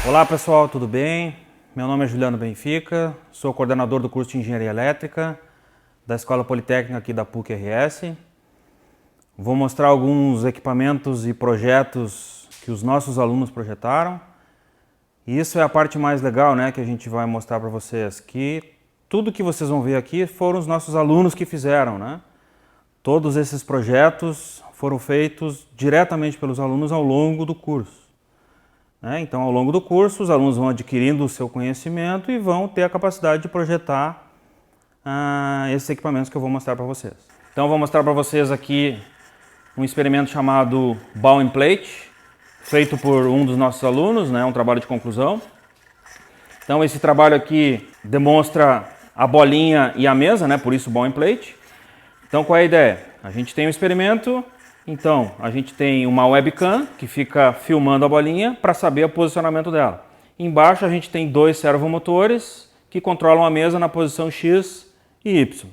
Olá pessoal, tudo bem? Meu nome é Juliano Benfica, sou coordenador do curso de Engenharia Elétrica da Escola Politécnica aqui da PUC-RS. Vou mostrar alguns equipamentos e projetos que os nossos alunos projetaram. E isso é a parte mais legal, né, que a gente vai mostrar para vocês, que tudo que vocês vão ver aqui foram os nossos alunos que fizeram, né? Todos esses projetos foram feitos diretamente pelos alunos ao longo do curso. Então, ao longo do curso, os alunos vão adquirindo o seu conhecimento e vão ter a capacidade de projetar esses equipamentos que eu vou mostrar para vocês. Então, eu vou mostrar para vocês aqui um experimento chamado Ball and Plate, feito por um dos nossos alunos, né, um trabalho de conclusão. Então, esse trabalho aqui demonstra a bolinha e a mesa, né, por isso Ball and Plate. Então, qual é a ideia? A gente tem um experimento. Então, a gente tem uma webcam que fica filmando a bolinha para saber o posicionamento dela. Embaixo a gente tem dois servomotores que controlam a mesa na posição X e Y.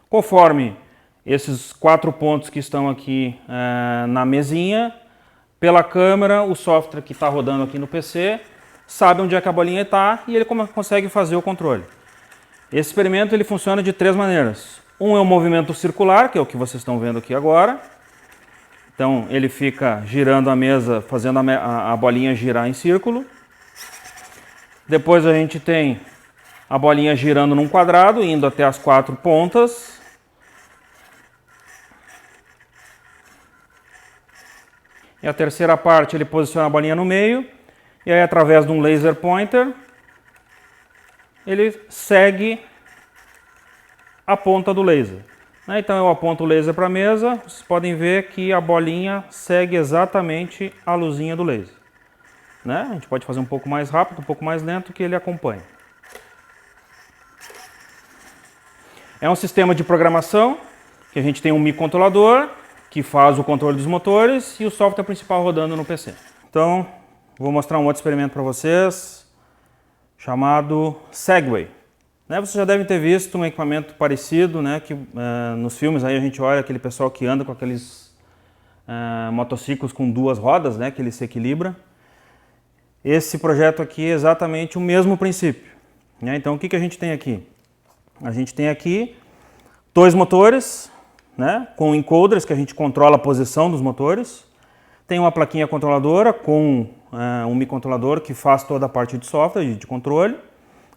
Conforme esses 4 pontos que estão aqui na mesinha, pela câmera, o software que está rodando aqui no PC sabe onde é que a bolinha está e ele consegue fazer o controle. Esse experimento ele funciona de 3 maneiras. Um é o movimento circular, que é o que vocês estão vendo aqui agora. Então, ele fica girando a mesa, fazendo a bolinha girar em círculo. Depois a gente tem a bolinha girando num quadrado, indo até as 4 pontas. E a terceira parte, ele posiciona a bolinha no meio. E aí, através de um laser pointer, ele segue a ponta do laser. Então eu aponto o laser para a mesa, vocês podem ver que a bolinha segue exatamente a luzinha do laser. A gente pode fazer um pouco mais rápido, um pouco mais lento, que ele acompanha. É um sistema de programação, que a gente tem um microcontrolador, que faz o controle dos motores, e o software principal rodando no PC. Então, vou mostrar um outro experimento para vocês, chamado Segway. Vocês já devem ter visto um equipamento parecido, que nos filmes aí a gente olha aquele pessoal que anda com aqueles motociclos com 2 rodas, que ele se equilibra. Esse projeto aqui é exatamente o mesmo princípio. Então o que a gente tem aqui? A gente tem aqui 2 motores, com encoders que a gente controla a posição dos motores. Tem uma plaquinha controladora com um microcontrolador que faz toda a parte de software e de controle.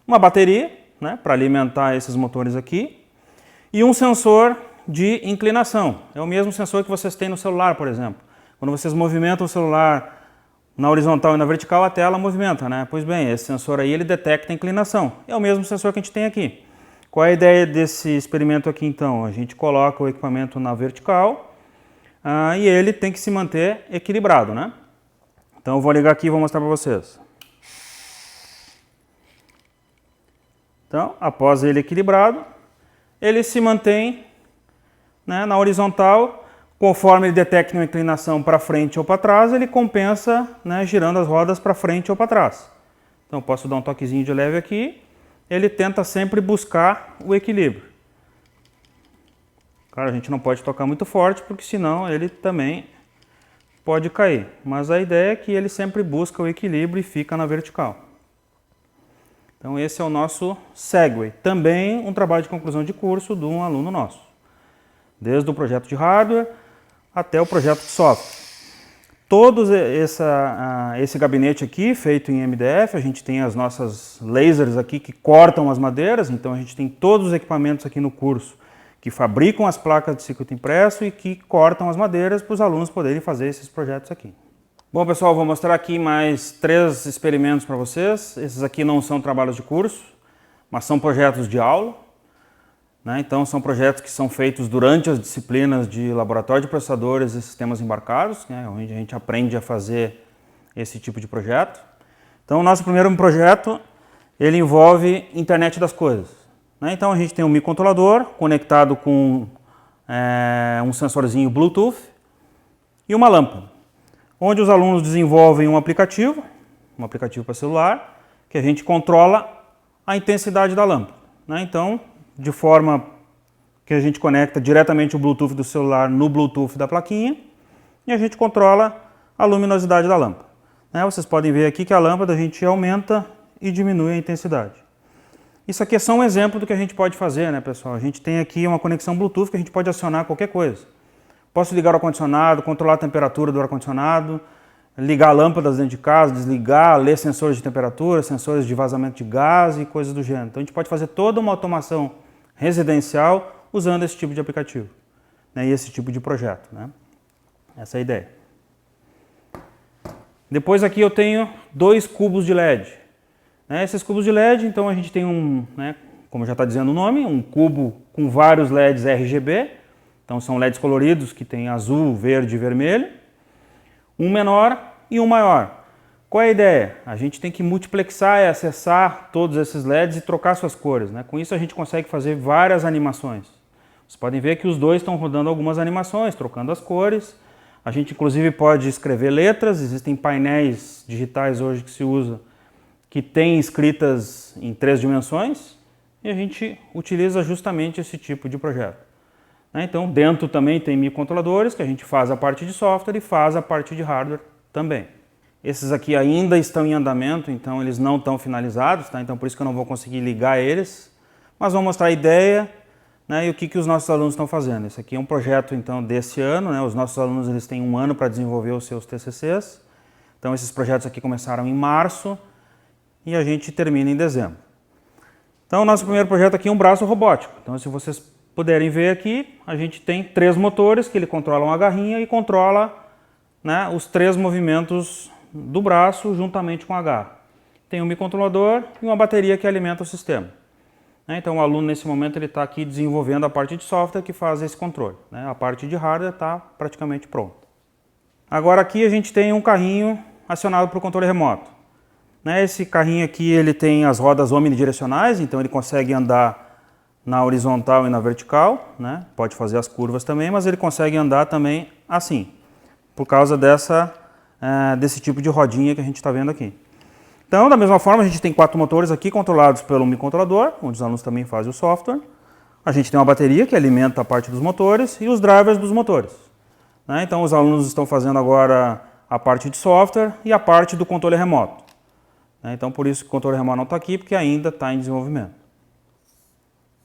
Uma bateria, para alimentar esses motores aqui, e um sensor de inclinação. É o mesmo sensor que vocês têm no celular, por exemplo. Quando vocês movimentam o celular na horizontal e na vertical, a tela movimenta, Pois bem, esse sensor aí ele detecta a inclinação. É o mesmo sensor que a gente tem aqui. Qual é a ideia desse experimento aqui, então? A gente coloca o equipamento na vertical e ele tem que se manter equilibrado, Então eu vou ligar aqui e vou mostrar para vocês. Então, após ele equilibrado, ele se mantém na horizontal. Conforme ele detecta uma inclinação para frente ou para trás, ele compensa girando as rodas para frente ou para trás. Então, eu posso dar um toquezinho de leve aqui. Ele tenta sempre buscar o equilíbrio. Claro, a gente não pode tocar muito forte, porque senão ele também pode cair. Mas a ideia é que ele sempre busca o equilíbrio e fica na vertical. Então esse é o nosso Segway, também um trabalho de conclusão de curso de um aluno nosso. Desde o projeto de hardware até o projeto de software. Todo esse gabinete aqui, feito em MDF, a gente tem as nossas lasers aqui que cortam as madeiras, então a gente tem todos os equipamentos aqui no curso que fabricam as placas de circuito impresso e que cortam as madeiras para os alunos poderem fazer esses projetos aqui. Bom pessoal, vou mostrar aqui mais 3 experimentos para vocês. Esses aqui não são trabalhos de curso, mas são projetos de aula. Então são projetos que são feitos durante as disciplinas de laboratório de processadores e sistemas embarcados, onde a gente aprende a fazer esse tipo de projeto. Então o nosso primeiro projeto, ele envolve internet das coisas. Então a gente tem um microcontrolador conectado com um sensorzinho Bluetooth e uma lâmpada, onde os alunos desenvolvem um aplicativo para celular, que a gente controla a intensidade da lâmpada. Então, de forma que a gente conecta diretamente o Bluetooth do celular no Bluetooth da plaquinha, e a gente controla a luminosidade da lâmpada. Vocês podem ver aqui que a lâmpada a gente aumenta e diminui a intensidade. Isso aqui é só um exemplo do que a gente pode fazer, né, pessoal? A gente tem aqui uma conexão Bluetooth que a gente pode acionar qualquer coisa. Posso ligar o ar-condicionado, controlar a temperatura do ar-condicionado, ligar lâmpadas dentro de casa, desligar, ler sensores de temperatura, sensores de vazamento de gás e coisas do gênero. Então a gente pode fazer toda uma automação residencial usando esse tipo de aplicativo, né, e esse tipo de projeto, né? Essa é a ideia. Depois aqui eu tenho 2 cubos de LED. Esses cubos de LED, então a gente tem como já está dizendo o nome, um cubo com vários LEDs RGB. Então são LEDs coloridos que tem azul, verde e vermelho. Um menor e um maior. Qual é a ideia? A gente tem que multiplexar e acessar todos esses LEDs e trocar suas cores, né? Com isso a gente consegue fazer várias animações. Vocês podem ver que os dois estão rodando algumas animações, trocando as cores. A gente inclusive pode escrever letras, existem painéis digitais hoje que se usa, que tem escritas em 3 dimensões, e a gente utiliza justamente esse tipo de projeto. Então dentro também tem microcontroladores, que a gente faz a parte de software e faz a parte de hardware também. Esses aqui ainda estão em andamento, então eles não estão finalizados, tá? Então por isso que eu não vou conseguir ligar eles, mas vou mostrar a ideia, né, e o que os nossos alunos estão fazendo. Esse aqui é um projeto então desse ano, né? Os nossos alunos eles têm 1 ano para desenvolver os seus TCCs. Então esses projetos aqui começaram em março e a gente termina em dezembro. Então o nosso primeiro projeto aqui é um braço robótico. Então se vocês puderem ver aqui, a gente tem 3 motores que ele controlam a garrinha e controla, né, os 3 movimentos do braço juntamente com a garra. Tem um microcontrolador e uma bateria que alimenta o sistema. Então o aluno nesse momento ele está aqui desenvolvendo a parte de software que faz esse controle, né? A parte de hardware está praticamente pronta. Agora aqui a gente tem um carrinho acionado por controle remoto. Esse carrinho aqui ele tem as rodas omnidirecionais, então ele consegue andar na horizontal e na vertical, né? Pode fazer as curvas também, mas ele consegue andar também assim, por causa desse tipo de rodinha que a gente está vendo aqui. Então, da mesma forma, a gente tem 4 motores aqui controlados pelo microcontrolador, onde os alunos também fazem o software. A gente tem uma bateria que alimenta a parte dos motores e os drivers dos motores. Então, os alunos estão fazendo agora a parte de software e a parte do controle remoto. Então, por isso que o controle remoto não está aqui, porque ainda está em desenvolvimento.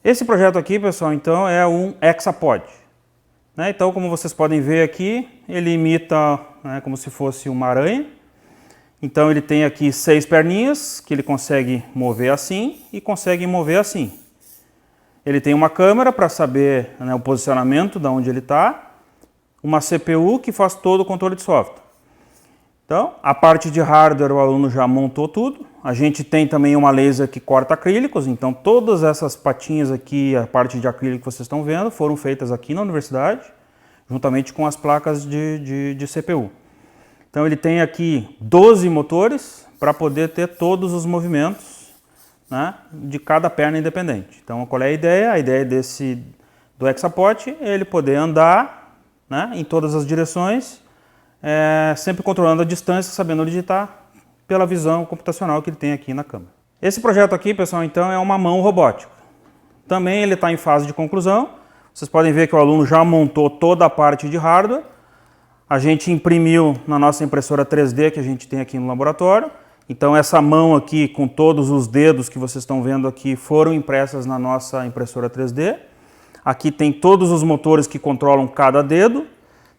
Esse projeto aqui, pessoal, então, é um hexapod. Então, como vocês podem ver aqui, ele imita como se fosse uma aranha. Então ele tem aqui 6 perninhas que ele consegue mover assim e consegue mover assim. Ele tem uma câmera para saber, né, o posicionamento de onde ele está, uma CPU que faz todo o controle de software. Então a parte de hardware o aluno já montou tudo. A gente tem também uma laser que corta acrílicos, então todas essas patinhas aqui, a parte de acrílico que vocês estão vendo, foram feitas aqui na universidade, juntamente com as placas de CPU. Então ele tem aqui 12 motores para poder ter todos os movimentos, né, de cada perna independente. Então qual é a ideia? A ideia do hexapod é ele poder andar, né, em todas as direções, sempre controlando a distância, sabendo onde está, pela visão computacional que ele tem aqui na câmera. Esse projeto aqui, pessoal, então é uma mão robótica. Também ele está em fase de conclusão. Vocês podem ver que o aluno já montou toda a parte de hardware. A gente imprimiu na nossa impressora 3D que a gente tem aqui no laboratório. Então essa mão aqui com todos os dedos que vocês estão vendo aqui foram impressas na nossa impressora 3D. Aqui tem todos os motores que controlam cada dedo.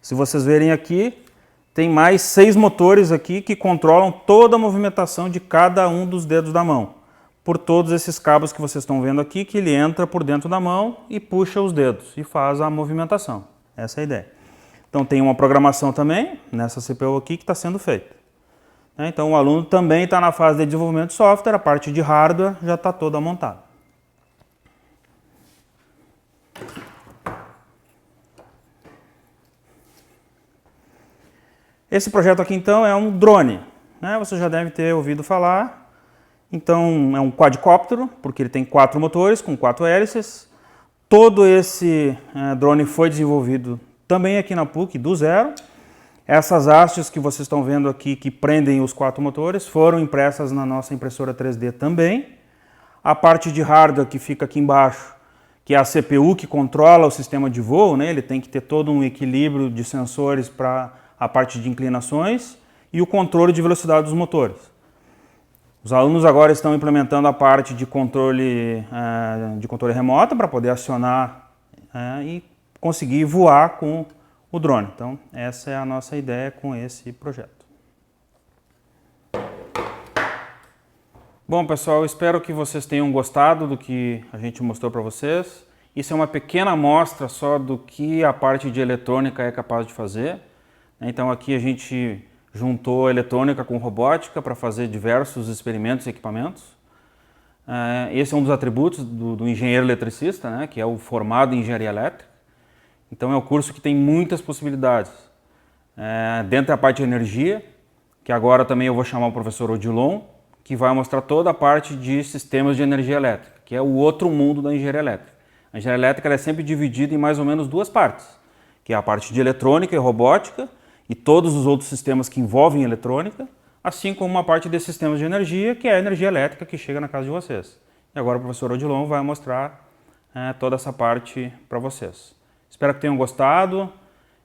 Se vocês verem aqui, tem mais 6 motores aqui que controlam toda a movimentação de cada um dos dedos da mão. Por todos esses cabos que vocês estão vendo aqui, que ele entra por dentro da mão e puxa os dedos e faz a movimentação. Essa é a ideia. Então tem uma programação também nessa CPU aqui que está sendo feita. Então o aluno também está na fase de desenvolvimento de software, a parte de hardware já está toda montada. Esse projeto aqui então é um drone, você já deve ter ouvido falar. Então é um quadricóptero, porque ele tem 4 motores com 4 hélices. Todo esse drone foi desenvolvido também aqui na PUC, do zero. Essas hastes que vocês estão vendo aqui, que prendem os 4 motores, foram impressas na nossa impressora 3D também. A parte de hardware que fica aqui embaixo, que é a CPU que controla o sistema de voo, ele tem que ter todo um equilíbrio de sensores para a parte de inclinações. e o controle de velocidade dos motores. Os alunos agora estão implementando a parte de controle remoto para poder acionar e conseguir voar com o drone. Então, essa é a nossa ideia com esse projeto. Bom, pessoal, espero que vocês tenham gostado do que a gente mostrou para vocês. Isso é uma pequena amostra só do que a parte de eletrônica é capaz de fazer. Então, aqui a gente juntou eletrônica com robótica para fazer diversos experimentos e equipamentos. Esse é um dos atributos do engenheiro eletricista, né, que é o formado em engenharia elétrica. Então, é um curso que tem muitas possibilidades. Dentro da parte de energia, que agora também eu vou chamar o professor Odilon, que vai mostrar toda a parte de sistemas de energia elétrica, que é o outro mundo da engenharia elétrica. A engenharia elétrica é sempre dividida em mais ou menos duas partes, que é a parte de eletrônica e robótica e todos os outros sistemas que envolvem eletrônica, assim como uma parte de sistemas de energia, que é a energia elétrica que chega na casa de vocês. E agora o professor Odilon vai mostrar toda essa parte para vocês. Espero que tenham gostado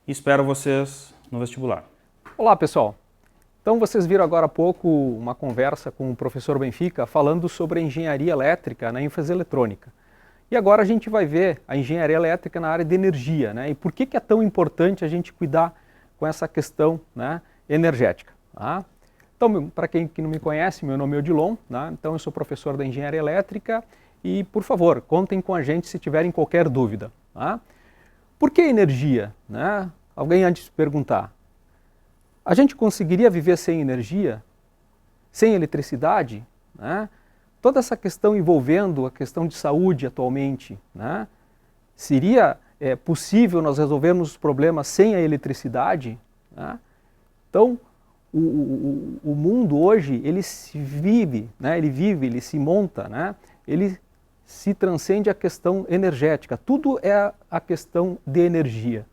e espero vocês no vestibular. Olá, pessoal! Então vocês viram agora há pouco uma conversa com o professor Benfica falando sobre a engenharia elétrica na ênfase eletrônica. E agora a gente vai ver a engenharia elétrica na área de energia, né? E por que é tão importante a gente cuidar com essa questão, né, energética. Tá? Então, para quem que não me conhece, meu nome é Odilon, né? Então eu sou professor da engenharia elétrica e, por favor, contem com a gente se tiverem qualquer dúvida. Tá? Por que energia? Né? Alguém antes de perguntar. A gente conseguiria viver sem energia? Sem eletricidade? Né? Toda essa questão envolvendo a questão de saúde atualmente, né? Seria possível nós resolvermos os problemas sem a eletricidade? Né? Então, o mundo hoje, ele se vive, né? Ele se monta, né? Ele se transcende a questão energética. Tudo é a questão de energia.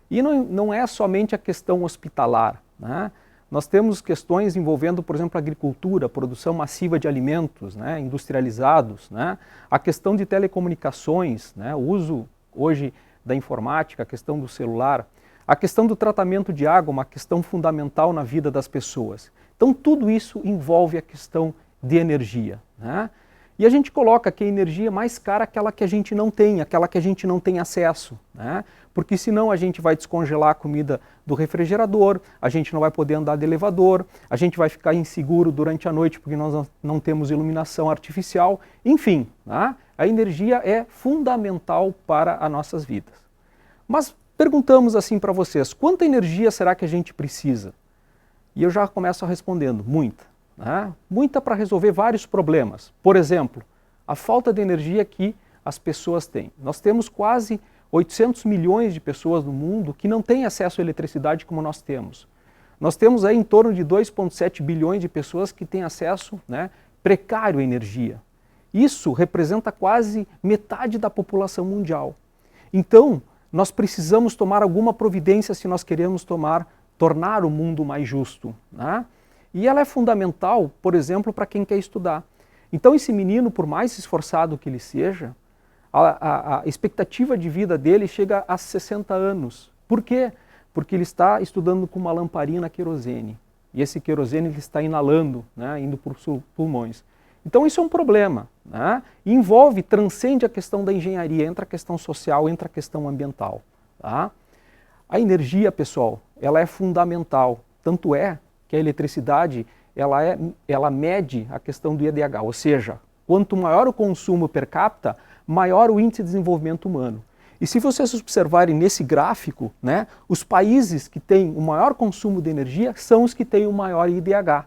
E não é somente a questão hospitalar. Né? Nós temos questões envolvendo, por exemplo, a agricultura, a produção massiva de alimentos, né, industrializados, né? A questão de telecomunicações, né, o uso hoje da informática, a questão do celular, a questão do tratamento de água, uma questão fundamental na vida das pessoas. Então tudo isso envolve a questão de energia. Né? E a gente coloca que a energia mais cara é aquela que a gente não tem, aquela que a gente não tem acesso. Né? Porque senão a gente vai descongelar a comida do refrigerador, a gente não vai poder andar de elevador, a gente vai ficar inseguro durante a noite porque nós não temos iluminação artificial. Enfim, né? A energia é fundamental para as nossas vidas. Mas perguntamos assim para vocês, quanta energia será que a gente precisa? E eu já começo respondendo, muita. Né? Muita para resolver vários problemas. Por exemplo, a falta de energia que as pessoas têm. Nós temos quase 800 milhões de pessoas no mundo que não têm acesso à eletricidade como nós temos. Nós temos aí em torno de 2,7 bilhões de pessoas que têm acesso, né, precário à energia. Isso representa quase metade da população mundial. Então, nós precisamos tomar alguma providência se nós queremos tornar o mundo mais justo. Né? E ela é fundamental, por exemplo, para quem quer estudar. Então esse menino, por mais esforçado que ele seja, a expectativa de vida dele chega a 60 anos. Por quê? Porque ele está estudando com uma lamparina a querosene. E esse querosene ele está inalando, né, indo para os pulmões. Então isso é um problema. Né? Envolve, transcende a questão da engenharia, entra a questão social, entra a questão ambiental. Tá? A energia, pessoal, ela é fundamental. Tanto é que a eletricidade ela mede a questão do IDH, ou seja, quanto maior o consumo per capita, maior o índice de desenvolvimento humano. E se vocês observarem nesse gráfico, né, os países que têm o maior consumo de energia são os que têm o maior IDH.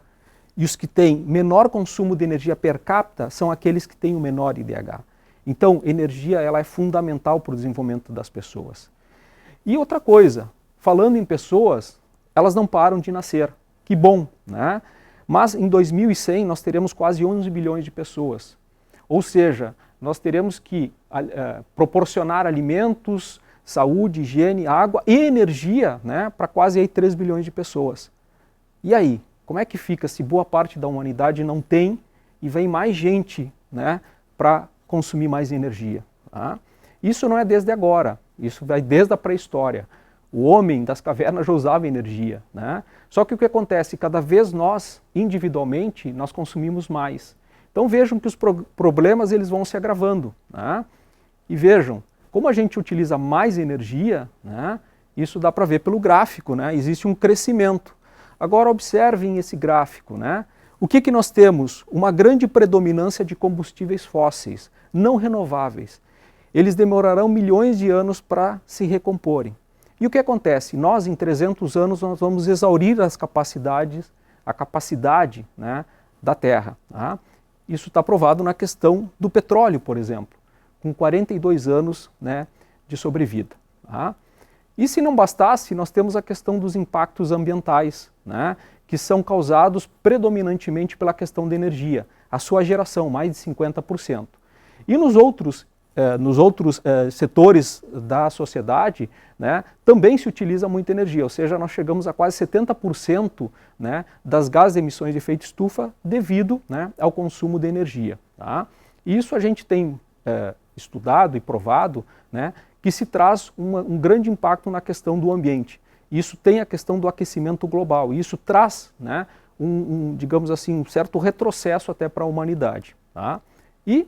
E os que têm menor consumo de energia per capita são aqueles que têm o menor IDH. Então, energia ela é fundamental para o desenvolvimento das pessoas. E outra coisa, falando em pessoas, elas não param de nascer. Que bom, né? Mas em 2100 nós teremos quase 11 bilhões de pessoas. Ou seja, nós teremos que proporcionar alimentos, saúde, higiene, água e energia, né, para quase aí 3 bilhões de pessoas. E aí, como é que fica se boa parte da humanidade não tem e vem mais gente, né, para consumir mais energia? Tá? Isso não é desde agora, isso vai desde a pré-história. O homem das cavernas já usava energia, né? Só que o que acontece? Cada vez nós, individualmente, nós consumimos mais. Então vejam que os problemas eles vão se agravando, né? E vejam, como a gente utiliza mais energia, né? Isso dá para ver pelo gráfico, né? Existe um crescimento. Agora observem esse gráfico, né? O que nós temos? Uma grande predominância de combustíveis fósseis, não renováveis. Eles demorarão milhões de anos para se recomporem. E o que acontece? Nós, em 300 anos, nós vamos exaurir a capacidade, né, da Terra. Tá? Isso está provado na questão do petróleo, por exemplo, com 42 anos, né, de sobrevida. Tá? E se não bastasse, nós temos a questão dos impactos ambientais, né, que são causados predominantemente pela questão da energia, a sua geração, mais de 50%. E nos outros setores da sociedade, né, também se utiliza muita energia, ou seja, nós chegamos a quase 70%, né, das gases de emissões de efeito estufa devido, né, ao consumo de energia. Tá? E isso a gente tem estudado e provado, né, que se traz um grande impacto na questão do ambiente. Isso tem a questão do aquecimento global, e isso traz, né, digamos assim, um certo retrocesso até para a humanidade. Tá? E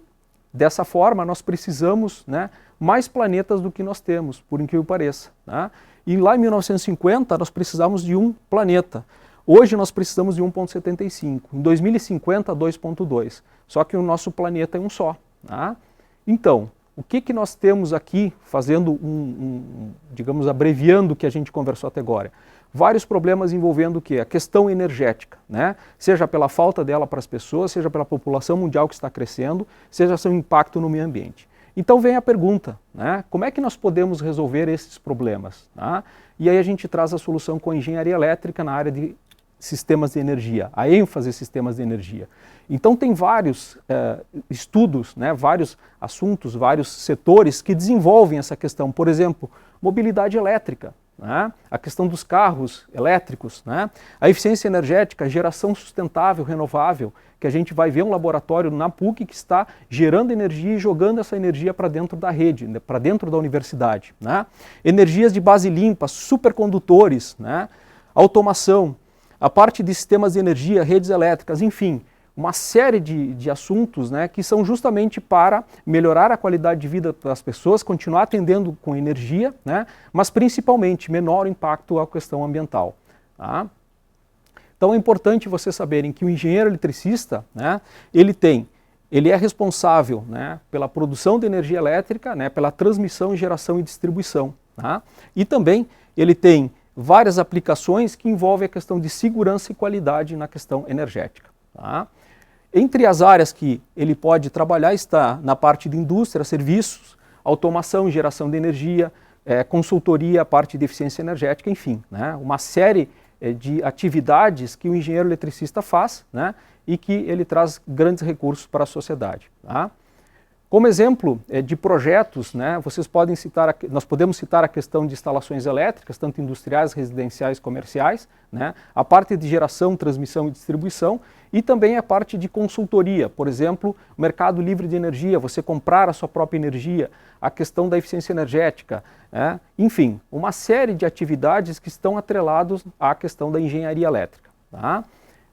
dessa forma, nós precisamos, né, mais planetas do que nós temos, por incrível que pareça. Né? E lá em 1950, nós precisávamos de um planeta. Hoje nós precisamos de 1,75. Em 2050, 2,2. Só que o nosso planeta é um só. Tá? Então, o que nós temos aqui, fazendo digamos, abreviando o que a gente conversou até agora? Vários problemas envolvendo o quê? A questão energética, né? Seja pela falta dela para as pessoas, seja pela população mundial que está crescendo, seja seu impacto no meio ambiente. Então vem a pergunta, né? Como é que nós podemos resolver esses problemas? Tá? E aí a gente traz a solução com a engenharia elétrica na área de sistemas de energia, a ênfase em sistemas de energia. Então tem vários estudos, né, vários assuntos, vários setores que desenvolvem essa questão. Por exemplo, mobilidade elétrica, né, a questão dos carros elétricos, né, a eficiência energética, a geração sustentável, renovável, que a gente vai ver um laboratório na PUC que está gerando energia e jogando essa energia para dentro da rede, para dentro da universidade. Né. Energias de base limpa, supercondutores, né, automação, a parte de sistemas de energia, redes elétricas, enfim, uma série de assuntos, né, que são justamente para melhorar a qualidade de vida das pessoas, continuar atendendo com energia, né, mas principalmente menor impacto à questão ambiental. Tá? Então é importante vocês saberem que o engenheiro eletricista, né, ele é responsável, né, pela produção de energia elétrica, né, pela transmissão, geração e distribuição. Tá? E também ele tem várias aplicações que envolvem a questão de segurança e qualidade na questão energética. Tá? Entre as áreas que ele pode trabalhar está na parte de indústria, serviços, automação e geração de energia, consultoria, parte de eficiência energética, enfim, né? Uma série de atividades que o engenheiro eletricista faz, né? E que ele traz grandes recursos para a sociedade. Tá? Como exemplo de projetos, né, nós podemos citar a questão de instalações elétricas, tanto industriais, residenciais, comerciais, né, a parte de geração, transmissão e distribuição, e também a parte de consultoria, por exemplo, o mercado livre de energia, você comprar a sua própria energia, a questão da eficiência energética, né, enfim, uma série de atividades que estão atreladas à questão da engenharia elétrica. Tá?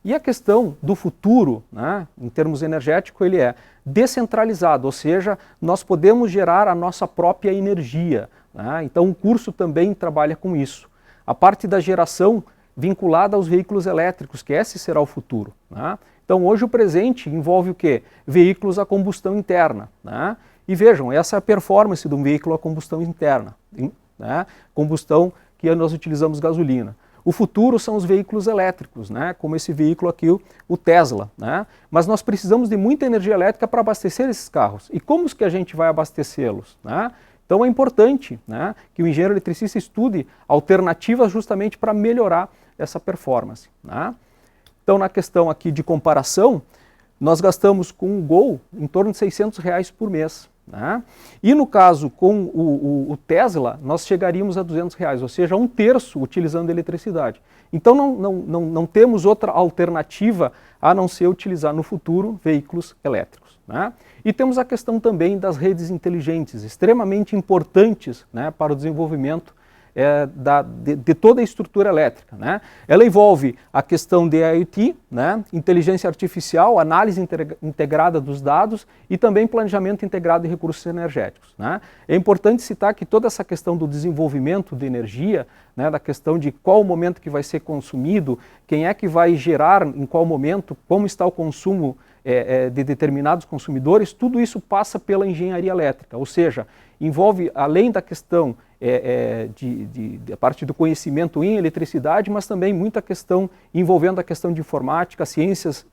E a questão do futuro, né, em termos energéticos, ele é descentralizado, ou seja, nós podemos gerar a nossa própria energia. Né? Então o curso também trabalha com isso. A parte da geração vinculada aos veículos elétricos, que esse será o futuro. Né? Então hoje o presente envolve o quê? Veículos a combustão interna. Né? E vejam, essa é a performance de um veículo a combustão interna, né? Combustão que nós utilizamos gasolina. O futuro são os veículos elétricos, né? Como esse veículo aqui, o Tesla. Né? Mas nós precisamos de muita energia elétrica para abastecer esses carros. E como que a gente vai abastecê-los? Né? Então é importante, né, que o engenheiro eletricista estude alternativas justamente para melhorar essa performance. Né? Então na questão aqui de comparação, nós gastamos com o Gol em torno de R$600 por mês. Né? E no caso com o Tesla, nós chegaríamos a R$200, ou seja, 1/3 utilizando eletricidade. Então não temos outra alternativa a não ser utilizar no futuro veículos elétricos. Né? E temos a questão também das redes inteligentes, extremamente importantes, né, para o desenvolvimento de toda a estrutura elétrica, né? Ela envolve a questão de IoT, né? Inteligência artificial, análise integrada dos dados e também planejamento integrado de recursos energéticos, né? É importante citar que toda essa questão do desenvolvimento de energia, né, da questão de qual o momento que vai ser consumido, quem é que vai gerar em qual momento, como está o consumo de determinados consumidores, tudo isso passa pela engenharia elétrica, ou seja, envolve, além da questão da parte do conhecimento em eletricidade, mas também muita questão envolvendo a questão de informática, ciências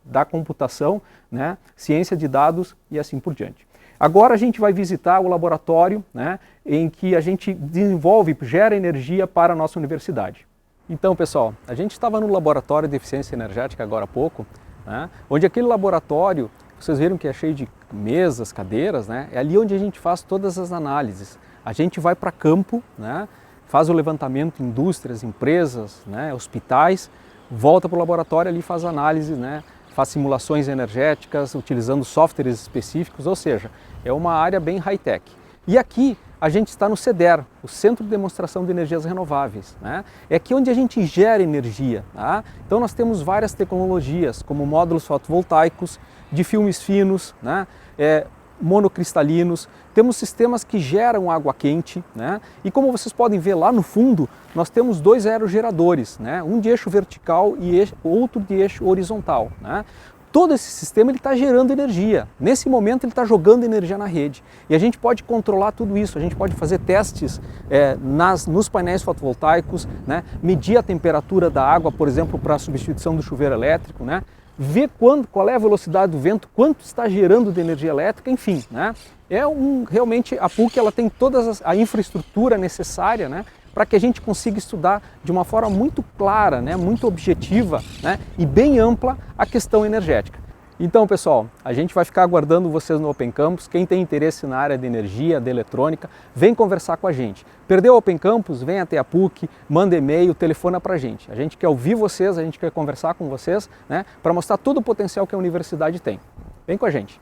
da computação, né, ciência de dados e assim por diante. Agora a gente vai visitar o laboratório, né, em que a gente desenvolve, gera energia para a nossa universidade. Então, pessoal, a gente estava no laboratório de eficiência energética agora há pouco, né, onde aquele laboratório, vocês viram que é cheio de mesas, cadeiras, né, é ali onde a gente faz todas as análises. A gente vai para campo, né, faz o levantamento em indústrias, empresas, né, hospitais, volta para o laboratório ali e faz análise, né, faz simulações energéticas utilizando softwares específicos, ou seja, é uma área bem high-tech. E aqui a gente está no CEDER, o Centro de Demonstração de Energias Renováveis, né? É aqui onde a gente gera energia, tá? Então nós temos várias tecnologias, como módulos fotovoltaicos, de filmes finos, né? Monocristalinos, temos sistemas que geram água quente, né? E como vocês podem ver lá no fundo, nós temos dois aerogeradores, né? Um de eixo vertical e outro de eixo horizontal, né? Todo esse sistema está gerando energia. Nesse momento ele está jogando energia na rede. E a gente pode controlar tudo isso, a gente pode fazer testes nos painéis fotovoltaicos, né? Medir a temperatura da água, por exemplo, para a substituição do chuveiro elétrico, né? Ver qual é a velocidade do vento, quanto está gerando de energia elétrica, enfim, né? Realmente a PUC ela tem toda a infraestrutura necessária, né, para que a gente consiga estudar de uma forma muito clara, né, muito objetiva, né, e bem ampla a questão energética. Então, pessoal, a gente vai ficar aguardando vocês no Open Campus. Quem tem interesse na área de energia, de eletrônica, vem conversar com a gente. Perdeu o Open Campus? Vem até a PUC, manda e-mail, telefona para a gente. A gente quer ouvir vocês, a gente quer conversar com vocês, né, para mostrar todo o potencial que a universidade tem. Vem com a gente.